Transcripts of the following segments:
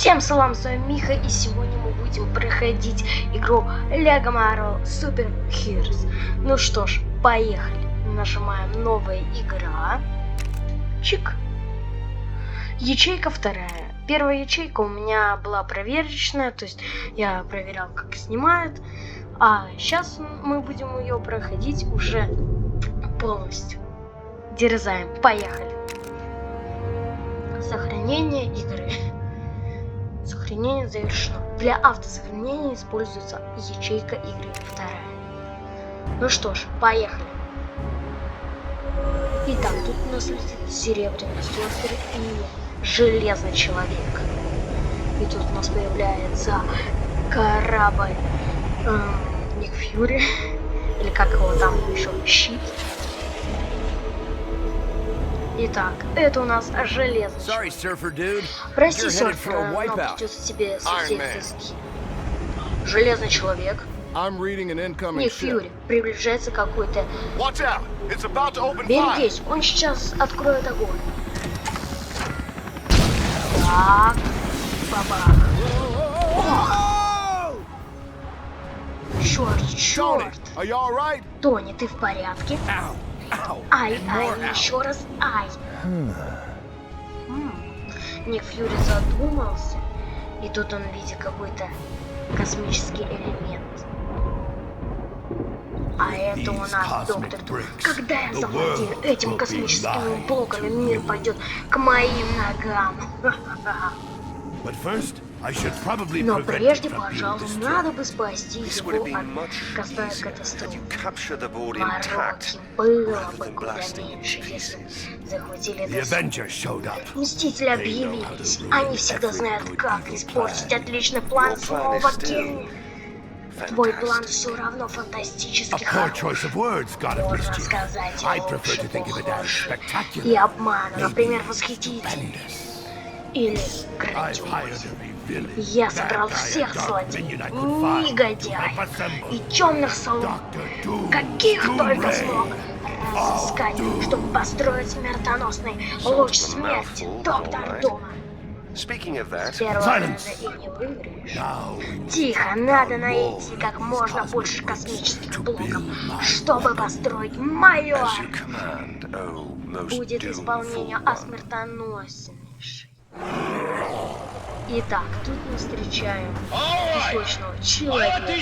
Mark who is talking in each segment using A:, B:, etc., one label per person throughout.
A: Всем салам, с вами Миха, и сегодня мы будем проходить игру LEGO Marvel Super Heroes. Ну что ж, поехали. Нажимаем новая игра. Чик. Ячейка вторая. Первая ячейка у меня была проверочная, то есть я проверял, как снимают. А сейчас мы будем ее проходить уже полностью. Дерзаем. Поехали. Сохранение игры. Сохранение завершено. Для автосохранения используется ячейка игры вторая. Ну что ж, поехали. Итак, тут у нас летит серебряный состер и железный человек. И тут у нас появляется корабль Ник Фьюри, или как его там еще, щит. Итак, это у нас железный человек. Прости, серфер, но придется тебе совсем языки. Железный человек. Ник Фьюри, приближается какой-то. Берегись, он сейчас откроет огонь. Так, бабах. Черт. Тони, ты в порядке? Ай, еще раз ай. Ник Фьюри задумался, и тут он видит какой-то космический элемент. А это у нас доктор Дум. Когда я завладею этим космическими блоками, мир пойдет к моим ногам. Но прежде, пожалуй, надо бы спасти его от катастрофы. Мороки было бы куда меньше, если захватили доску. Мстители объявились. Они всегда знают, как испортить отличный план снова Кенни. Твой план все равно фантастически хорош. Можно сказать, лучше похож. И обман, например, восхитительный. Или грандиозный. Я собрал всех злодеев, негодяев и темных слуг, каких только смог разыскать, чтобы построить смертоносный луч смерти, доктор Дума. С первого раза и не выиграешь. Тихо, надо найти как можно больше космических блоков, чтобы построить майор. Будет исполнение смертоноснейшей. Итак, тут мы встречаем песочного человека.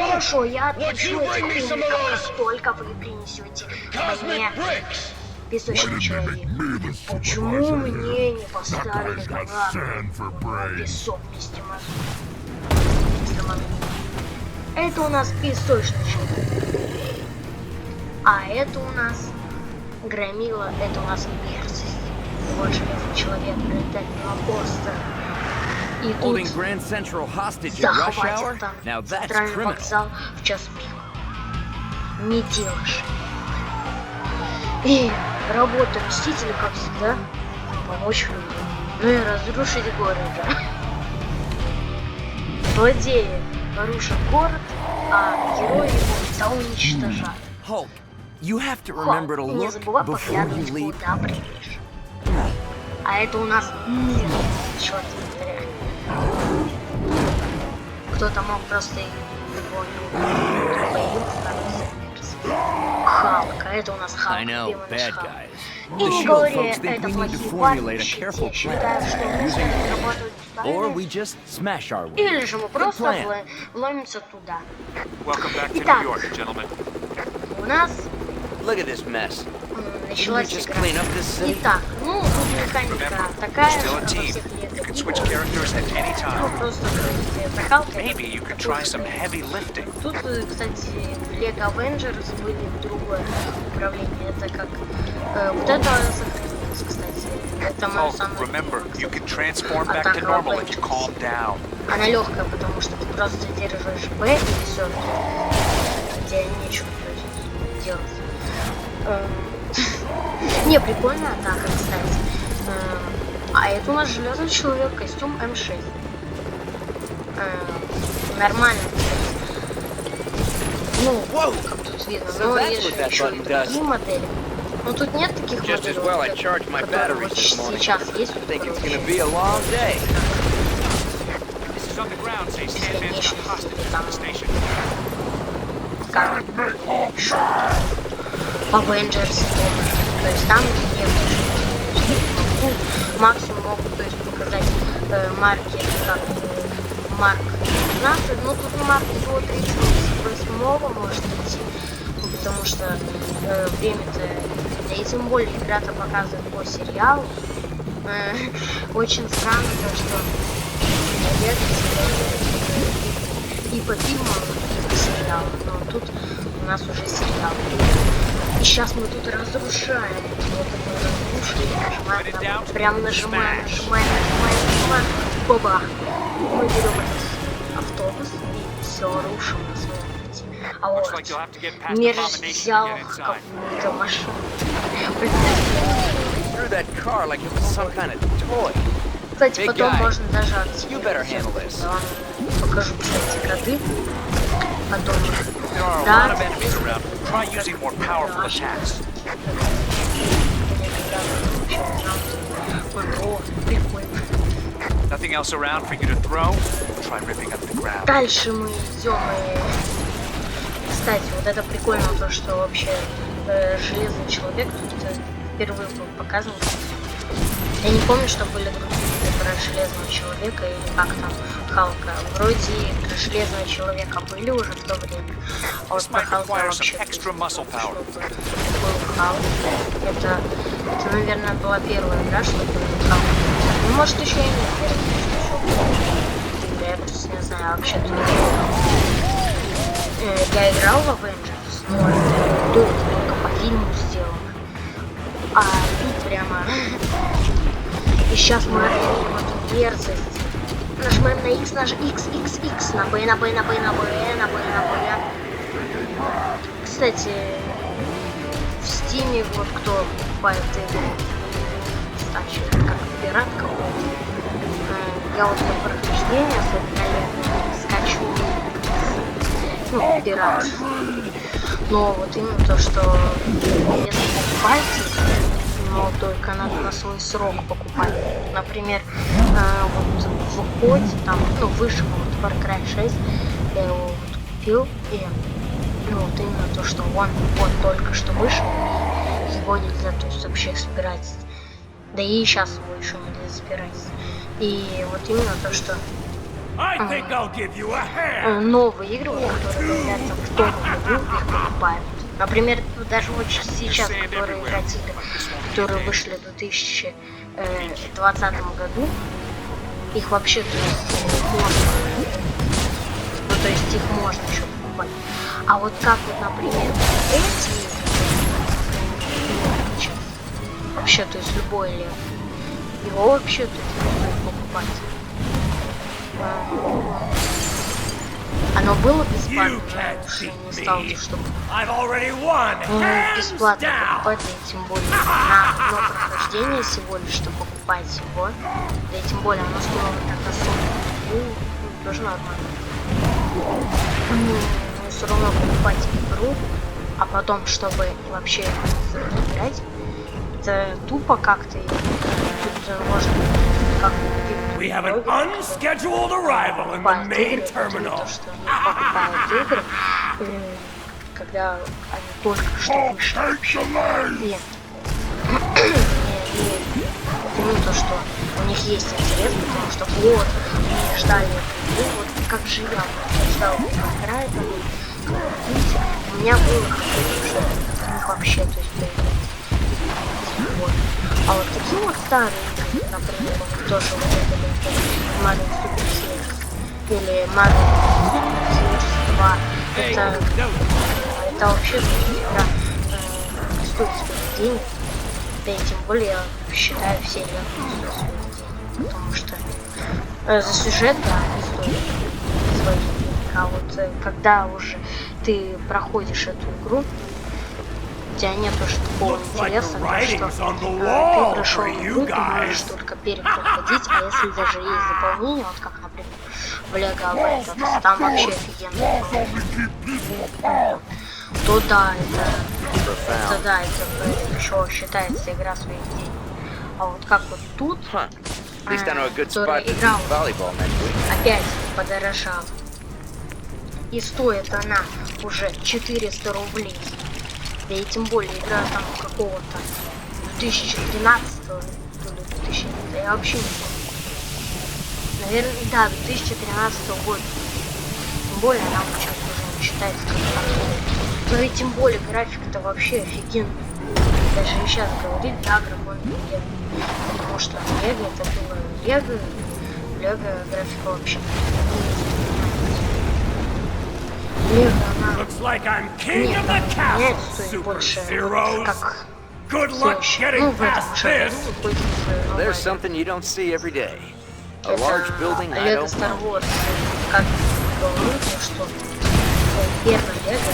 A: Хорошо, я отпущу этих умников, как только вы принесете мне песочный человек. Почему мне не поставили главный песок вместе Это у нас песочный человек. А это у нас громила, это у нас мерзость. Вот железный человек брутального острова. И тут захватит там центральный вокзал в час пик. Не делаешь. И работа Мстителя, как всегда, помочь людям. Ну и разрушить город. Злодеи порушат город, а герои его уничтожат. Холк, не забывай поглядывать, куда придешь. А это у нас мир. Черт говоря. Кто-то мог просто его Халк, а это у нас Халк, белый наш Халк. И не говори, это плохие парни, те считают, что мы работают правильно. Или же мы просто вломимся туда. Итак, у нас началась игра. Итак, ну, тут механика такая же, как во всех Лего. Ну, просто прокалка. Тут, кстати, Lego Avengers были в другое управление. Это как вот это сохранилось, кстати. Это мое самое Она легкая, потому что ты просто держишь Б и все. Где нечего делать. Не, прикольная атака, кстати. А это у нас железный человек, костюм М6. Нормально. Ну, как тут видно, но есть же еще и другие модели. Ну тут нет таких моделей, которые вот сейчас есть. Как Avengers, то есть там нет, максимум могут, то есть, показать марки, как марк 15, но тут марк до 38 может идти, потому что время-то, и тем более ребята показывают по сериалу. Очень странно то, что и по фильмам, и по сериалу, но тут у нас уже сериал. И сейчас мы тут разрушаем. Вот это разрушили, нажимаем, прям нажимаем. Баба! Мы берем этот автобус и все рушим на своем пути. А вот Мерч взял какую-то машину. Кстати, потом можно даже активировать. Я вам покажу, кстати, коды. Потом да. Дальше мы идем. Кстати, вот это прикольно, то что вообще железный человек тут впервые был показан. Я не помню, что были другие видео про железного человека или как там Халка. Вроде про железного человека были уже в то время. А вот про Халка вообще был Халк. Это, наверное, была первая игра, что был Халк. Ну, может, еще и не первая, я просто не знаю, вообще-то. Я играл в Avengers, но это только по фильму сделано. А тут прямо... И сейчас мы откроем эту мерзость. Нажимаем на X, X, на B, на B, на B, на B, на B, на B. Кстати, в Steam вот кто покупает игру, кстати, как пират какой-то, я вот по прохождению скачу, ну, пират. Но вот именно то, что если покупаете, но только надо на свой срок покупать. Например, вот в Коде, там, ну, вышел вот Far Cry 6, я его вот купил, и ну, вот именно то, что он вот только что вышел, и его нельзя, то есть, вообще собирать. Да и сейчас его еще нельзя собирать. И вот именно то, что новые игры, которые появляются в том году, их покупают. Например, даже вот сейчас, которые играли, которые вышли в 2020 году, их вообще, то есть, можно, ну, то есть их можно еще покупать. А вот как вот, например, эти сейчас, вообще, то есть любой лев, его вообще тут можно покупать. Оно было бесплатно, но уж не стал, чтобы бесплатно покупать, да и тем более на одно прохождение всего лишь, что покупать его, да и тем более оно стоило так особо, тоже нормально. Но все равно покупать игру, а потом, чтобы вообще играть, это тупо как-то, тут можно как
B: We have an unscheduled arrival in the main terminal.
A: Игры, когда они только что вышли. Нет. Именно то, что у них есть интерес, потому что вот, они ждали эту игру, вот как же я ждал игра, это у меня было что у них вообще, то есть вот. А вот такие вот старые, например, тоже вот это Marvel Super Series или Marvel Series 2, это вообще игра стоит своих денег, да и тем более я считаю все игры стоят своих денег, потому что за сюжет, да, не стоит своих денег, а вот когда уже ты проходишь эту игру, у тебя нет уж такого интереса, что ты прошел игру, ты можешь только перепроходить, а если даже есть дополнение, вот как, например, в Lego Avengers, там вообще офигенно. то да, это да, это еще считается игра своих денег. А вот как вот тут, который играл, опять подорожал. И стоит она уже 400 рублей. Да и тем более игра там какого-то 2013 или 2000, да я вообще не помню. Наверное, да, 2013 года. Тем более она сейчас уже не считается как так. Ну и тем более график-то вообще офигенный. Даже сейчас говорит, да, графон Лего. Потому что Лего это было Лего графика вообще не Лего, она нет, стоит больше как следующее. Ну, в этом уже выходит
C: There's something you don't see every day. A large building I
A: Лего
C: don't
A: Star
C: know.
A: Wars. Как говорится, что первый Лего, это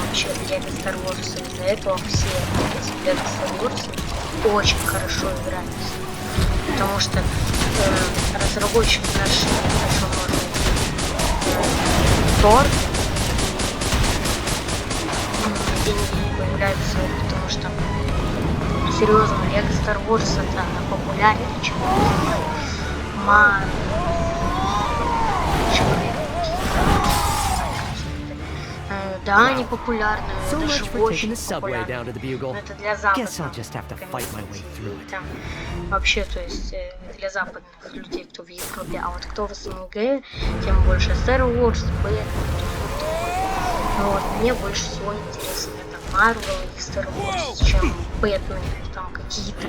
A: вообще Лего Star Wars, из-за этого все эти Лего Star Wars очень хорошо играются. Потому что разработчик наш хорошо может Тор деньги не появляются, потому что серьезно, Лего Star Wars это популярнее, чем да, они популярны, даже очень популярны. Но это для западных комьюнити. Там вообще, то есть для западных людей, кто в Европе, а вот кто в СНГ, тем больше Star Wars, вот, мне больше всего интересно это Marvel и Star Wars, чем Бэтмен, там какие-то.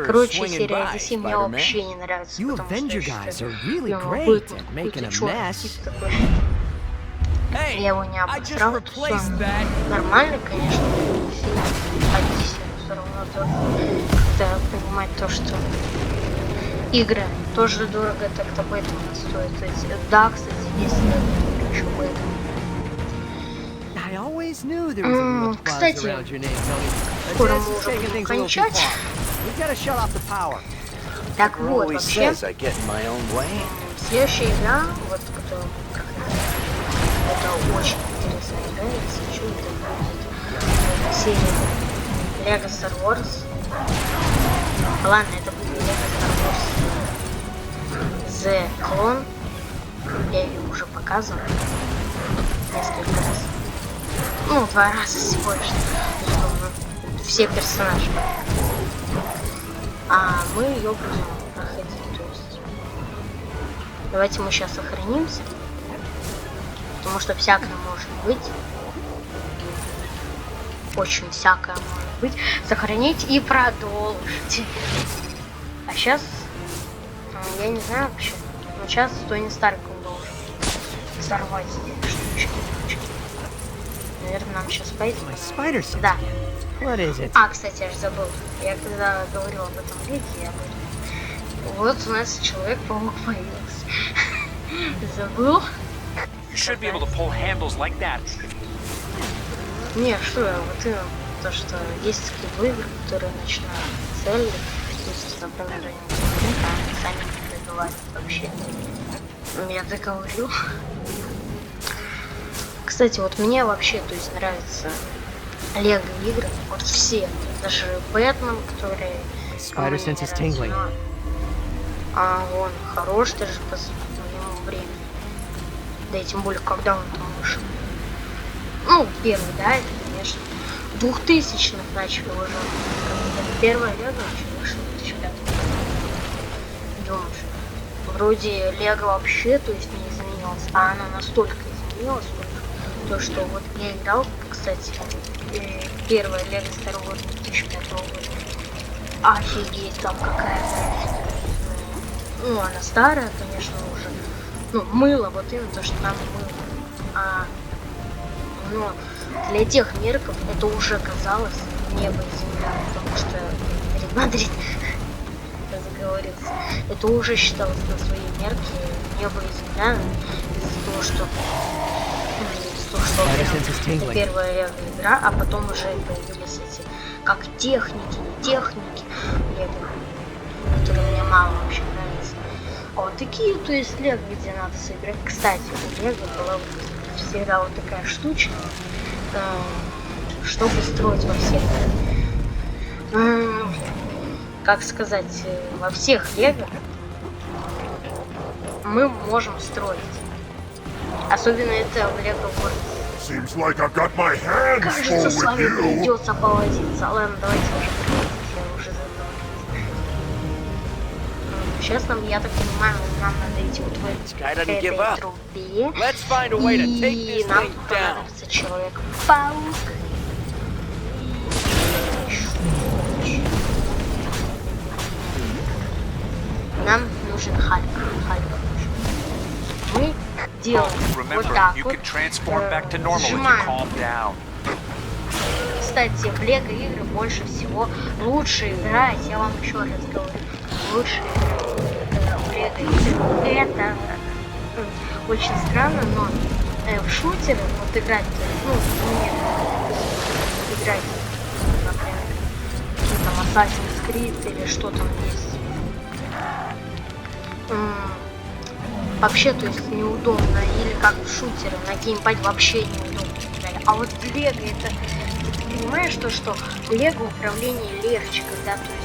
A: Короче, серия DC мне вообще не нравится, потому что я считаю, Бэтмен какой-то черный такой. Я его не обосрал, это все нормально, конечно, фильм, а DC все равно как-то понимать то, что игры тоже дорого, так-то Бэтмен стоит. То есть, да, кстати, если еще Бэтмен. Кстати, скоро мы уже будем кончать. Так вот, вообще, следующая игра, вот, которую это очень интересная игра, если что, это серия Lego Star Wars. Ладно, это будет Lego Star Wars The Clone. Я ее уже показывал несколько раз. Ну, 2 раза всего лишь. Все персонажи. А мы ее будем проходить. То есть давайте мы сейчас сохранимся. Потому что всякое может быть. Очень всякое может быть. Сохранить и продолжить. А сейчас я не знаю вообще. Но сейчас Тони Старк должен взорвать штучки. Наверное, нам сейчас пойдет. Да. А, кстати, я же забыл. Я когда говорил об этом видео, я говорил. Вот у нас Человек-паук появился. Забыл? Не, что я, вот именно то, что есть такие игры, которые начинают цели, то есть оправдание, а сами не добивают вообще. Я договорю. Кстати, вот мне вообще, то есть нравятся Лего игры, вот все, даже Бэтмен, который он хорош даже по своему времени. Да и тем более, когда он там вышел. Ну, первый, да, это, конечно, 2000-х начали уже. Первая Лего вообще вышла в 2005 году. Думаешь, вроде Лего вообще, то есть не изменилась, а она настолько изменилась, то, что вот я играл, кстати, первая Лего Star Wars 2005 года. Офигеть, там какая-то. Ну, она старая, конечно, уже. Ну, мыло, вот именно то, что там мыло. Но для тех мерков это уже казалось небо и земля, потому что Мадрид заговорился. Это уже считалось на свои мерки небо и земля из-за того, что это первая игра, а потом уже появились эти как техники, не техники, которые мне мало вообще нравятся. А вот такие, то есть Лего, где надо собирать. Кстати, у Лего была всегда вот такая штучка. чтобы строить во всех. Как сказать, во всех лего мы можем строить. Особенно это в Лего World. Кажется, с вами придется повозиться. Ладно, давайте уже сейчас я так понимаю, нам надо идти вот в этой трубе. И нам понадобится Человек-паук. Нам нужен Хальк. Мы делаем вот так вот. Сжимаем. Кстати, в Лего игры больше всего лучше играть. Я вам еще раз говорю. Лучше в Лего игры. Это очень странно, но в шутеры вот играть, мне играть, например, там Assassin's Creed или что там есть. Вообще, то есть неудобно, или как в шутеры на геймпаде вообще неудобно. А вот в Лего это, ты понимаешь, что в Лего управление легче, когда, то есть,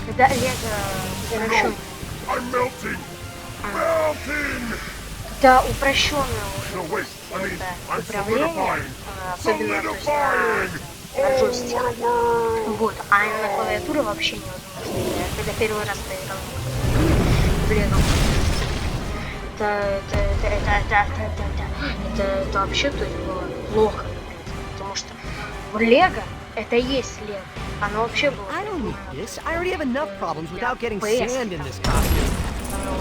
A: когда Лего хорошо. Да, упрощенное уже это управление, особенно то есть на джойстике. Вот, а на клавиатуре вообще невозможно. Я когда первый раз поиграл в Лего, это вообще то есть было плохо, потому что в Лего это и есть Лего. Оно вообще было.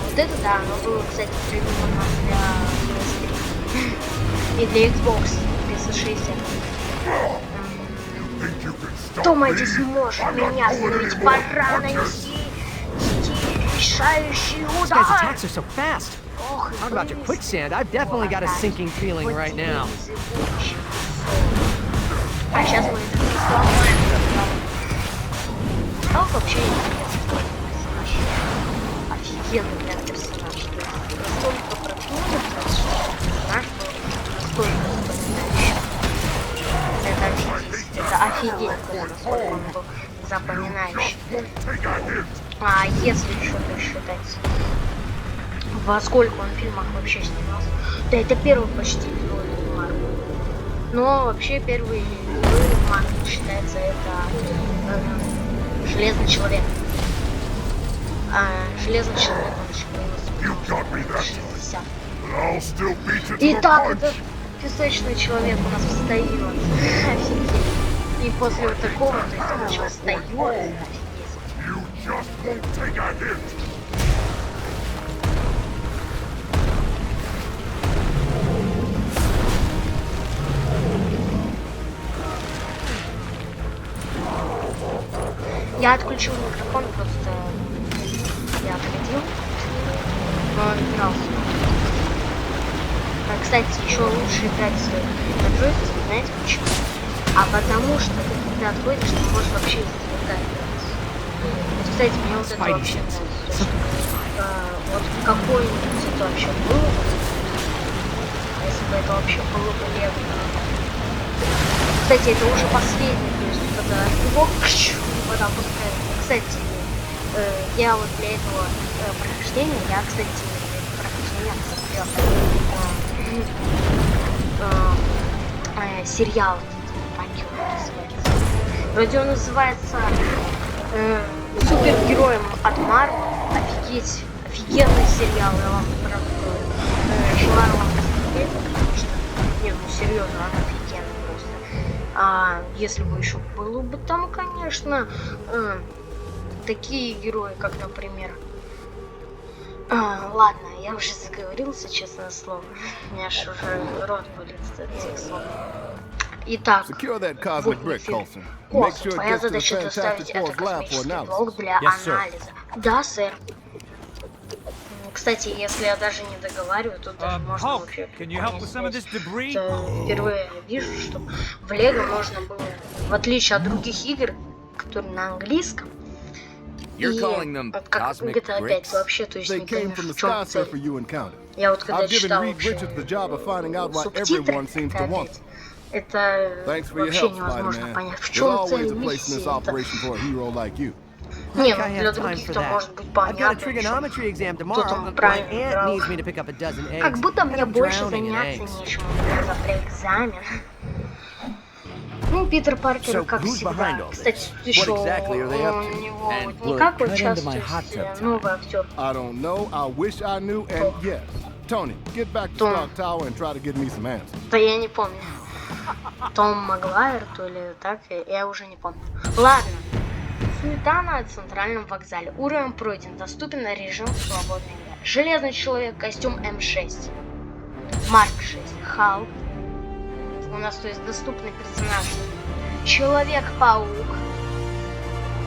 A: Вот это да, оно было, кстати, придумано для PS3 и для Xbox 360. Думаете, сможет меня остановить? Пора нанести решающий удар. Ох, а сейчас мы это сломаем. Как вообще офигенный прям персонаж. Настолько продвинутый персонаж, настолько запоминающий. Это офигенно, насколько он был запоминающий. А если что-то считать, во сколько он в фильмах вообще снимался? Да это первый почти герой Марвел. Но вообще первый герой Марвел считается это Железный человек. Железный человек он появился в 60. Итак, этот песочный человек у нас встает. Офигеть. И после вот такого, то есть он еще встает. Офигеть. Я отключил микрофон, просто я отходил, но он игрался. Кстати, еще лучше играть на джойстике, знаете почему? А потому что ты когда отходишь, ты можешь вообще издалека играть. Вот, кстати, мне вот это вообще нравится. Вот какой-нибудь это вообще было, если бы это вообще было бы Лего. Кстати, это уже последний, то есть когда его вода пускает. Кстати, я вот для этого прохождения, сериал называется. Вроде он называется Супергероем от Марвел. Офигеть, офигенный сериал, я вам желаю вам посмотреть, потому что, нет, ну серьезно, он офигенный просто. А если бы еще было бы там, конечно, такие герои, как, например... ладно, я уже заговорился, честное слово. У меня аж уже рот болит от этих слов. Итак, вот Колсон, твоя задача доставить это космический блок для анализа. Да, сэр. Кстати, если я даже не договариваю, тут даже можно вообще... Впервые вижу, что в Лего можно было, в отличие от других игр, которые на английском, и вот как GTA 5 вообще, то есть не понимаешь, в чем цель. Я вот когда
D: I've given
A: читал
D: Reed Richards the job of finding out why
A: субтитры,
D: everyone seems to want it.
A: это
D: Thanks for your
A: вообще
D: help,
A: невозможно
D: Spider-Man.
A: понять, в
D: There's
A: чем
D: always
A: цель
D: a place in
A: миссии.
D: this operation for a hero like you.
A: Не,
E: I
A: ну
E: have
A: для
E: time
A: других
E: for
A: то
E: that.
A: может быть
E: I've got a
A: понятно.
E: trigonometry exam
A: Кто
E: tomorrow.
A: там
E: My
A: правильно
E: aunt
A: играл.
E: needs me to pick up a dozen eggs.
A: Как будто
E: and
A: мне
E: I'm
A: больше
E: drowning in
A: заняться
E: eggs.
A: нечем. У меня завтра экзамен. Ну, Питер Паркер,
E: So,
A: как
E: who's
A: всегда.
E: behind all
A: Кстати,
E: this?
A: тут еще
E: What exactly are they up
A: у
E: to?
A: него
E: And
A: вот
E: will
A: не как
E: it cut into
A: участвует
E: my hot tub
A: новый актер.
D: I don't know. I wish I knew. And yes, Tony, get back to
A: Том.
D: Stark Tower and try to get me some answers.
A: Да я не помню. Том Магуайр, то ли так, я уже не помню. Ладно. Суета на центральном вокзале. Уровень пройден. Доступен режим свободной игры. Железный человек, костюм М6. Марк 6. Халк. У нас, то есть, доступный персонаж. Человек-паук.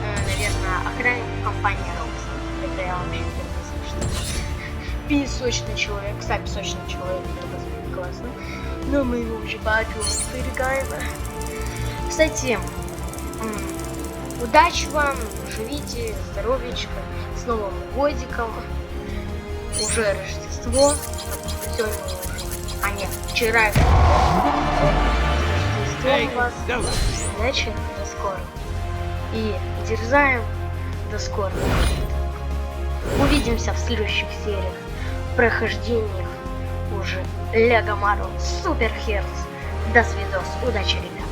A: Наверное, охранник компании Rockstar. Это я вообще не знаю, что. Песочный человек. Кстати, песочный человек. Это классно. Но мы его уже пообегаем. Кстати, удачи вам, живите, здоровечко, с Новым годиком, уже Рождество, сегодня, а нет, вчера Рождество у вас, удачи, до скорого, и дерзаем, до скорого, увидимся в следующих сериях, прохождениях уже Лего Марвел Супер Херц, до свидос, удачи, ребят.